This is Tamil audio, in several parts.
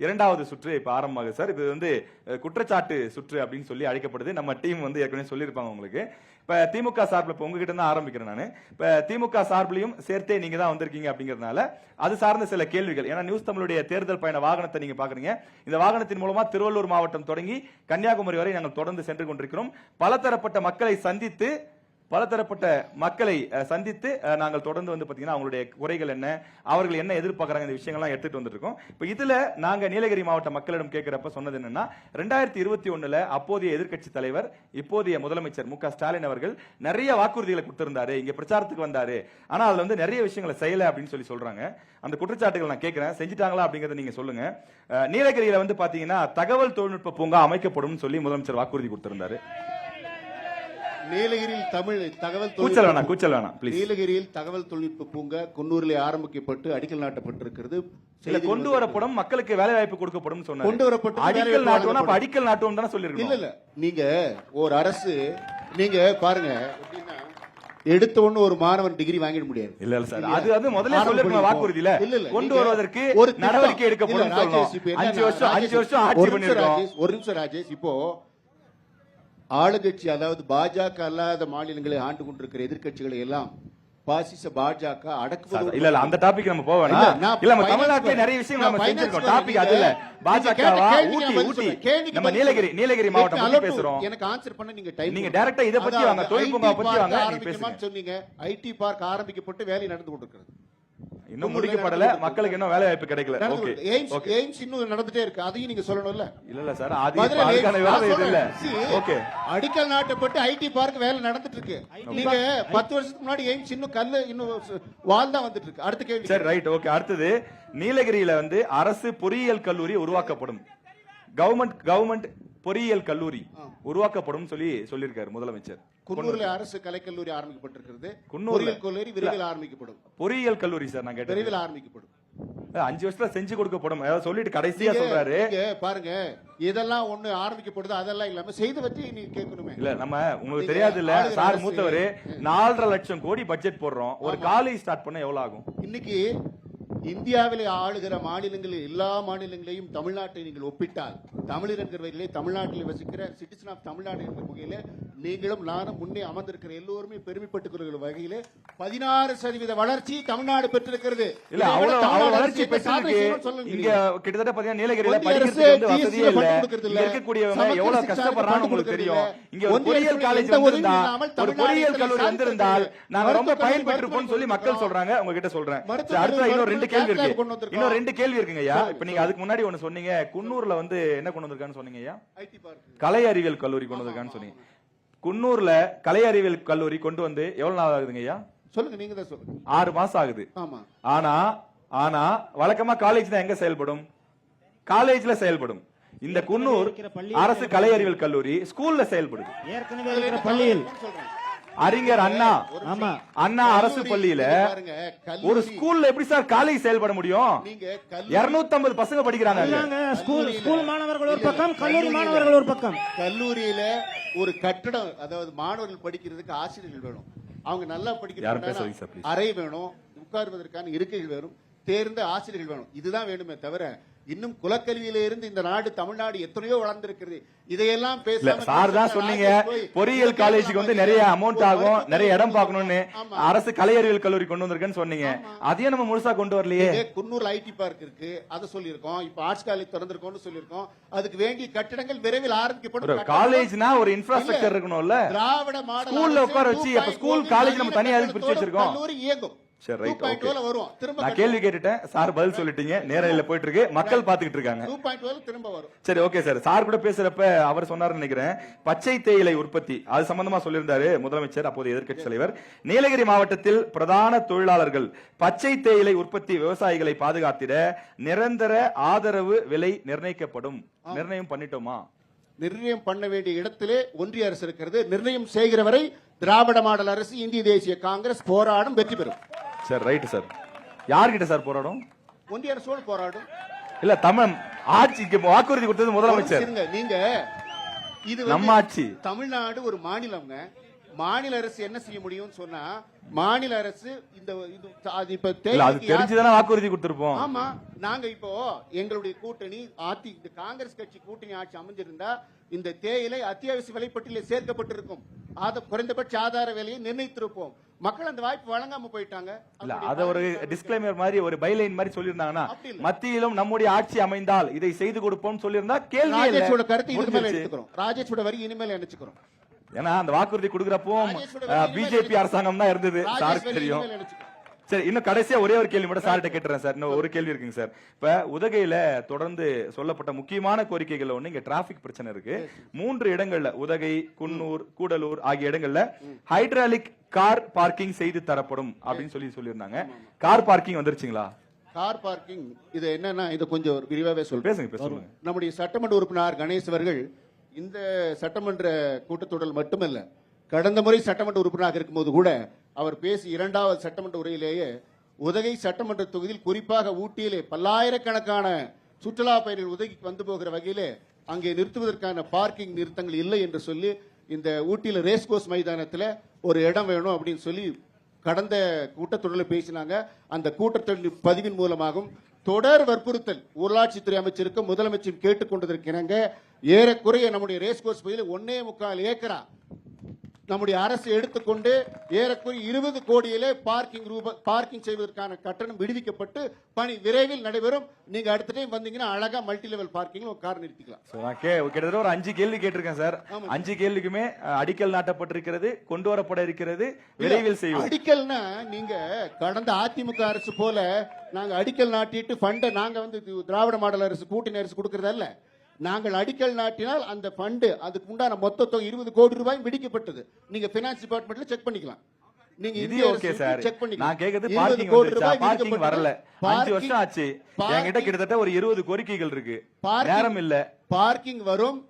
இரண்டாவது சுற்று இப்ப ஆரம்பமாகுது சார். இது வந்து குற்றச்சாட்டு சுற்று அப்படின்னு சொல்லி அழைக்கப்படுது. நம்ம டீம் வந்து ஏற்கனவே சொல்லியிருப்பாங்க உங்களுக்கு. இப்ப திமுக சார்பில் இப்ப உங்ககிட்ட தான் ஆரம்பிக்கிறேன் நான். இப்ப திமுக சார்பிலையும் சேர்த்தே நீங்க தான் வந்திருக்கீங்க அப்படிங்கறதுனால அது சார்ந்த சில கேள்விகள். ஏன்னா நியூஸ் தமிழுடைய தேர்தல் பயண வாகனத்தை நீங்க பாக்குறீங்க. இந்த வாகனத்தின் மூலமா திருவள்ளூர் மாவட்டம் தொடங்கி கன்னியாகுமரி வரை நாங்கள் தொடர்ந்து சென்று கொண்டிருக்கிறோம். பலதரப்பட்ட மக்களை சந்தித்து நாங்கள் தொடர்ந்து வந்து பாத்தீங்கன்னா அவங்களுடைய குறைகள் என்ன, அவர்கள் என்ன எதிர்பார்க்கறாங்க, இந்த விஷயங்கள்லாம் எடுத்துட்டு வந்துருக்கோம். இப்ப இதுல நாங்க நீலகிரி மாவட்ட மக்களிடம் கேட்கிறப்ப சொன்னது என்னன்னா 2021 அப்போதைய எதிர்க்கட்சி தலைவர் இப்போதைய முதலமைச்சர் மு க ஸ்டாலின் அவர்கள் நிறைய வாக்குறுதிகளை கொடுத்திருந்தாரு, இங்க பிரச்சாரத்துக்கு வந்தாரு, ஆனா அதுல வந்து நிறைய விஷயங்களை செய்யல அப்படின்னு சொல்றாங்க. அந்த குற்றச்சாட்டுகள் நான் கேட்கிறேன், செஞ்சுட்டாங்களா அப்படிங்கறத நீங்க சொல்லுங்க. நீலகிரியில வந்து பாத்தீங்கன்னா தகவல் தொழில்நுட்ப பூங்கா அமைக்கப்படும் சொல்லி முதலமைச்சர் வாக்குறுதி கொடுத்திருந்தாரு. நீலகிரியில் நீலகிரியில் தகவல் தொழில்நுட்ப பூங்கா குன்னூரில் ஆரம்பிக்கப்பட்டு அடிக்கல் நாட்டப்பட்டிருக்கிறது. கொண்டு வரப்படும், மக்களுக்கு வேலை வாய்ப்பு கொடுக்கப்படும் சொன்னார். கொண்டு வரப்பட்டு அடிக்கல் நாட்டுவோம் தானே சொல்லிருக்கீங்க. இல்ல நீங்க ஒரு அரசு நீங்க பாருங்க, எடுத்த ஒண்ணு ஒரு மாணவன் டிகிரி வாங்கிட முடியாது. இல்ல சார், அது முதல்ல சொல்லிருக்கோம் வாக்குறுதியில. கொண்டு வருவதற்கு ஒரு நடவடிக்கை எடுக்கப்படும். 5 வருஷம் ஆட்சி பண்ணிருக்கோம். ஒரு நிமிஷம் ராஜேஷ், இப்போ ஆளுங்கட்சி அதாவது பாஜக அல்லாத மாநிலங்களை ஆண்டு கொண்டிருக்கிற எதிர்கட்சிகளை எல்லாம் பாசிச பாஜக அடக்குவது. இல்ல அந்த டாபிக் நம்ம போக வேணாம். இல்ல நம்ம தமிழ்நாட்டிலே நிறைய விஷயம் நம்ம செஞ்சிருக்கோம். டாபிக் அது இல்ல. பாஜகவா ஊட்டி நம்ம நீலகிரி மாவட்டம் பத்தி பேசுறோம். எனக்கு ஆன்சர் பண்ண நீங்க டைம், நீங்க டைரக்டா இத பத்தி வாங்க, தொழில் பூங்கா பத்தி வாங்க. நீங்க பேசுங்க. சொன்னீங்க ஐடி பார்க் ஆரம்பிக்கப்பட்டு வேலை நடந்து கொண்டிருக்கிறது. இன்னும் முடிக்கப்படல, மக்களுக்கு இன்னும் வேலை வாய்ப்பு கிடைக்கல. ஓகே, எய்ம்ஸ் இன்னும் நடந்துட்டே இருக்கு, அதையும் நீங்க சொல்லணும்ல. இல்ல சார், அதுக்கான வேலை இது இல்ல. ஓகே, அடிக்கல் நாட்டப்பட்டு ஐடி பார்க் வேலை நடந்துட்டு இருக்கு. நீங்க 10 வருஷத்துக்கு முன்னாடி எய்ம்ஸ் இன்னும் வால் தான் வந்துட்டு இருக்கு. அடுத்த கேள்வி. சரி, ரைட், ஓகே. அடுத்தது நீலகிரியில வந்து அரசு பொறியியல் கல்லூரி உருவாக்கப்படும், கவர்மெண்ட் பொறியியல் கல்லூரி உருவாக்கப்படும் சொல்லியிருக்காரு முதலமைச்சர். குன்னூர்ல அரசு கலைக்கல்லூரி ஆரம்பிக்கப்பட்டிருக்கிறது. பொறியியல் கல்லூரி விரைவில் ஆரம்பிக்கப்படும். பொறியியல் கல்லூரி சார் நான் கேட்டேன். விரைவில் ஆரம்பிக்கப்படும். 5 வருஷத்துல செஞ்சு கொடுக்கப்படும் சொல்லிட்டு கடைசியா சொல்றாரு. பாருங்க, இதெல்லாம் ஒண்ணு ஆரம்பிக்கப்படுது, அதெல்லாம் இல்லாம செய்து பத்தி நீங்க கேட்கணுமே. இல்ல நம்ம உங்களுக்கு தெரியாது இல்ல சார், மூத்தவரு 4.5 லட்சம் கோடி பட்ஜெட் போடுறோம். ஒரு காலேஜ் ஸ்டார்ட் பண்ண எவ்வளவு ஆகும்? இன்னைக்கு இந்தியாவிலே ஆளுகிற மாநிலங்களில் எல்லா மாநிலங்களையும் தமிழ்நாட்டை நீங்கள் ஒப்பிட்டால், தமிழர் என்கிற வகையிலே தமிழ்நாட்டில் வசிக்கிற சிட்டிசன் ஆஃப் தமிழ்நாடு என்கிற வகையிலே நீங்களும் நானும் முன்னே அமர்ந்திருக்கிற எல்லோருமே பெருமைப்பட்டுக் கொள்கிற வகையிலே 16% வளர்ச்சி தமிழ்நாடு பெற்றிருக்கிறது. இல்ல அவ்வளவு வளர்ச்சி பெற்றிருக்கு. இங்க கிட்டத்தட்ட பாத்தீங்கன்னா நீலகிரியில படிக்கிறதுக்கு வந்து வசதியே இல்ல. இங்க இருக்கக்கூடியவங்க எவ்வளவு கஷ்டப்படுறாங்க உங்களுக்கு தெரியும். இங்க ஒரு பொறியியல் காலேஜ் வந்திருந்தா, ஒரு பொறியியல் கல்லூரி வந்திருந்தால் நாங்க ரொம்ப பயன்பெற்றிருப்போம்னு சொல்லி மக்கள் சொல்றாங்க. உங்ககிட்ட சொல்றேன். அடுத்த இன்னும் 2 கேள்வி இருக்கு. இன்னும் 2 கேள்வி இருக்குங்க ஐயா. இப்ப நீங்க அதுக்கு முன்னாடி ஒண்ணு சொன்னீங்க, குன்னூர்ல வந்து என்ன கொண்டு வந்திருக்கான்னு சொன்னீங்க ஐயா? கலை அறிவியல் கல்லூரி கொண்டு வந்திருக்கான்னு சொன்னீங்க. குன்னூர்ல கலை அறிவியல் கல்லூரி கொண்டு வந்து எவ்வளவு நாள் ஆகுதுங்க ஐயா? சொல்லுங்க, நீங்க தான் சொல்லுங்க. 6 மாசம் ஆகுது. ஆனா வழக்கமா காலேஜ் தான் எங்க செயல்படும்? காலேஜ்ல செயல்படும். இந்த குன்னூர் அரசு கலை அறிவியல் கல்லூரி ஸ்கூல்ல செயல்படுது. ஏற்கனவே பள்ளியில் அறிஞர் அண்ணா அரசு பள்ளியில ஒரு ஸ்கூல்ல எப்படி சார் காலேஜ் செயல்பட முடியும்? 250 பசங்க படிக்கிறாங்க. ஸ்கூல் மாணவர்கள் ஒரு பக்கம், கல்லூரி மாணவர்கள் ஒரு பக்கம். கல்லூரியில ஒரு கட்டடம், அதாவது மாணவர்கள் படிக்கிறதுக்கு ஆசிரியர்கள் வேணும், அவங்க நல்லா படிக்கிறாங்க, அறை வேணும், உட்கார்வதற்கான இருக்கைகள் வேணும், தேர்ந்த ஆசிரியர்கள் வேணும். இதுதான் வேணுமே தவிர இன்னும் குலக்கல்வியில இருந்து இந்த நாடு தமிழ்நாடு எத்தனையோ வளர்ந்திருக்கிறது. இதையெல்லாம் சார் தான் சொன்னீங்க. பொறியியல் காலேஜுக்கு வந்து நிறைய அமௌண்ட் ஆகும், நிறைய இடம் பார்க்கணும்னு அரசு கலை அறிவியல் கல்லூரி கொண்டு வந்திருக்குன்னு சொன்னீங்க. அதையும் நம்ம முழுசா கொண்டு வரலையே. குன்னூர் ஐடி பார்க் இருக்கு, அதை சொல்லியிருக்கோம். இப்ப ஆர்ட்ஸ் காலேஜ் திறந்திருக்கோம்னு சொல்லியிருக்கோம். அதுக்கு வேண்டிய கட்டடங்கள் விரைவில் ஆரம்பிக்கப்படும். காலேஜ்னா ஒரு இன்ஃப்ராஸ்ட்ரக்சர் இருக்கணும்ல. திராவிட மாடல் ஸ்கூல்ல உட்கார வச்சு, அப்ப ஸ்கூல் காலேஜ் நம்ம தனியா பிரிச்சு வச்சிருக்கோம். கல்லூரி இயங்கும். சரி, ரைட், ஓகே. நான் கேள்வி கேட்டுட்டேன், சார் பதில் சொல்லிட்டீங்க. நேரலையில போயிட்டு இருக்கு, மக்கள் பாத்துக்கிட்டு இருக்காங்க. 2.12 திரும்ப வரும். சரி, ஓகே சார். சார் கூட பேசுறப்ப அவர் சொன்னாருன்னு நினைக்கிறேன், பச்சை தேயிலை உற்பத்தி அது சம்பந்தமா சொல்லியிருந்தாரு முதலமைச்சர், அப்போது எதிர்க்கட்சி தலைவர். நீலகிரி மாவட்டத்தில் பிரதான தொழிலாளர்கள் பச்சை தேயிலை உற்பத்தி விவசாயிகளை பாதுகாத்திட நிரந்தர ஆதரவு விலை நிர்ணயிக்கப்படும். நிர்ணயம் பண்ணிட்டோமா? நிர்ணயம் பண்ண வேண்டிய இடத்திலே ஒன்றிய அரசு இருக்கிறது. நிர்ணயம் செய்கிற வரை திராவிட மாடல் அரசு, இந்திய தேசிய காங்கிரஸ் போராடும், வெற்றி பெறும். Sir, right sir. யார்கிட்ட சார் போராடும்? ஒன்றிய அரசோடு போராடும். இல்ல, தமிழ் ஆட்சிக்கு வாக்குறுதி கொடுத்தது முதலமைச்சர். நீங்க இது நம்ம ஆட்சி. தமிழ்நாடு ஒரு மாநிலம். மாநில அரசு என்ன செய்ய முடியும்னு சொன்னா, மாநில அரசு இந்த அது இப்ப இல்ல அது தெரிஞ்சுதானே வாக்குறுதி கொடுத்திருப்போம். ஆமா, நாங்க இப்போ எங்களுடைய கூட்டணி இந்த காங்கிரஸ் கட்சி கூட்டணி ஆட்சி அமைஞ்சிருந்தா இந்த தேயிலை அத்தியாவசிய விலைப்பட்டியலில் சேர்க்கப்பட்டிருக்கும். குறைந்தபட்ச ஆதார விலையை நிர்ணயித்திருப்போம். மக்கள் அந்த வாய்ப்பு வழங்காம போயிட்டாங்க. இல்ல அத ஒரு டிஸ்க்ளைமர் மாதிரி ஒரு பைலைன் மாதிரி சொல்லிருந்தாங்கன்னா, மத்தியிலும் நம்முடைய ஆட்சி அமைந்தால் இதை செய்து கொடுப்போம் சொல்லியிருந்தா கேள்வி இல்ல. ராஜேஷோட கருத்து இனிமேல் எடுத்துக்கிறோம். ராஜேஷோட வரி இனிமேல் நினைச்சுக்கிறோம். ஏன்னா அந்த வாக்குறுதி கொடுக்கறப்போ பிஜேபி அரசாங்கம் தான் இருந்தது, சாருக்கு தெரியும். சரி, இன்னும் கடைசியா ஒரே ஒரு கேள்வி மட்டும் சார்கிட்ட கேட்டுறேன் சார். இன்னும் ஒரு கேள்வி இருக்குங்க சார். இப்ப உதகையில தொடர்ந்து சொல்லப்பட்ட முக்கியமான கோரிக்கைகள் ஒண்ணு, இங்க டிராபிக் பிரச்சனை இருக்கு. 3 இடங்கள்ல உதகை, குன்னூர், கூடலூர் ஆகிய இடங்கள்ல ஹைட்ராலிக் கார் பார்க்கிங் செய்து தரப்படும் அப்படின்னு சொல்லியிருந்தாங்க. கார் பார்க்கிங் வந்துருச்சுங்களா? கார் பார்க்கிங் இது என்னன்னா, இது கொஞ்சம் விரிவாவே பேசுங்க பேசுங்க. நம்முடைய சட்டமன்ற உறுப்பினர் கணேஷ் அவர்கள் இந்த சட்டமன்ற கூட்டத்தொடர் மட்டுமல்ல, கடந்த முறை சட்டமன்ற உறுப்பினராக இருக்கும்போது கூட அவர் பேசி 2வது சட்டமன்ற உரையிலேயே உதகை சட்டமன்ற தொகுதியில் குறிப்பாக ஊட்டியிலே பல்லாயிரக்கணக்கான சுற்றுலா பயணிகள் உதகைக்கு வந்து போகிற வகையிலே அங்கே நிறுத்துவதற்கான பார்க்கிங் நிறுத்தங்கள் இல்லை என்று சொல்லி இந்த ஊட்டியில ரேஸ் கோர்ஸ் மைதானத்தில் ஒரு இடம் வேணும் அப்படின்னு சொல்லி கடந்த கூட்டத்தொடரில் பேசினாங்க. அந்த கூட்டத்தொடர் பதிவின் மூலமாகவும் தொடர் வற்புறுத்தல் உள்ளாட்சித்துறை அமைச்சருக்கு முதலமைச்சர் கேட்டுக்கொண்டதற்கிணங்க ஏறக்குறைய நம்முடைய ரேஸ் கோர்ஸ் பகுதியில் 1.25 ஏக்கரா நம்முடைய அரசு எடுத்துக்கொண்டு ஏறக்குறைய 20 கோடியிலே பார்க்கிங் செய்வதற்கான கட்டணம் விடுவிக்கப்பட்டு பணி விரைவில் நடைபெறும். நீங்க அடுத்த டைம் வந்தீங்கன்னா அழகா மல்டி லெவல் பார்க்கிங் ஒரு கார் நிறுத்திக்கலாம். கிட்டத்தட்ட ஒரு 5 கேள்வி கேட்டிருக்கேன் சார். 5 கேள்விக்குமே அடிக்கல் நாட்டப்பட்டிருக்கிறது, கொண்டு வரப்பட இருக்கிறது, விரைவில் செய்வோம். அடிக்கல்னா நீங்க கடந்த அதிமுக அரசு போல நாங்க அடிக்கல் நாட்டிட்டு ஃபண்டை நாங்க வந்து திராவிட மாடல் அரசு கூட்டணி அரசு கொடுக்கறதல்ல. நாங்கள் அடிக்கல் நாட்டினால் அந்த ஃபண்டு அதுக்கு உண்டான மொத்த தொகை 20 கோடி ரூபாய் விடுவிக்கப்பட்டது. நீங்க பினான்ஸ் டிபார்ட்மெண்ட்ல செக் பண்ணிக்கலாம். நீங்க இது ஓகே சார். செக் பண்ணிக்கலாம். நான் கேக்குது பார்க்கிங் வந்துச்சா? பார்க்கிங் வரல. 5 வருஷம் ஆச்சு. என்கிட்ட கிட்டத்தட்ட ஒரு 20 கோரிக்கைகள் இருக்கு. நேரம் இல்ல. பார்க்கிங் வரும்.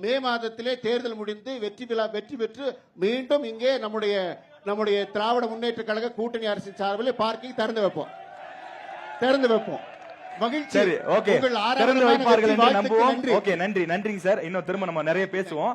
மே மாதத்திலே தேர்தல் முடிந்து வெற்றி பெற்று மீண்டும் இங்கே நம்முடைய திராவிட முன்னேற்ற கழக கூட்டணி அரசின் சார்பில் பார்க்கிங் திறந்து வைப்போம். மகிழ்ச்சி. சரி, ஓகே. திறந்து வைப்பார்கள் என்று நம்புவோம். ஓகே, நன்றிங்க சார். இன்னும் திரும்ப நம்ம நிறைய பேசுவோம்.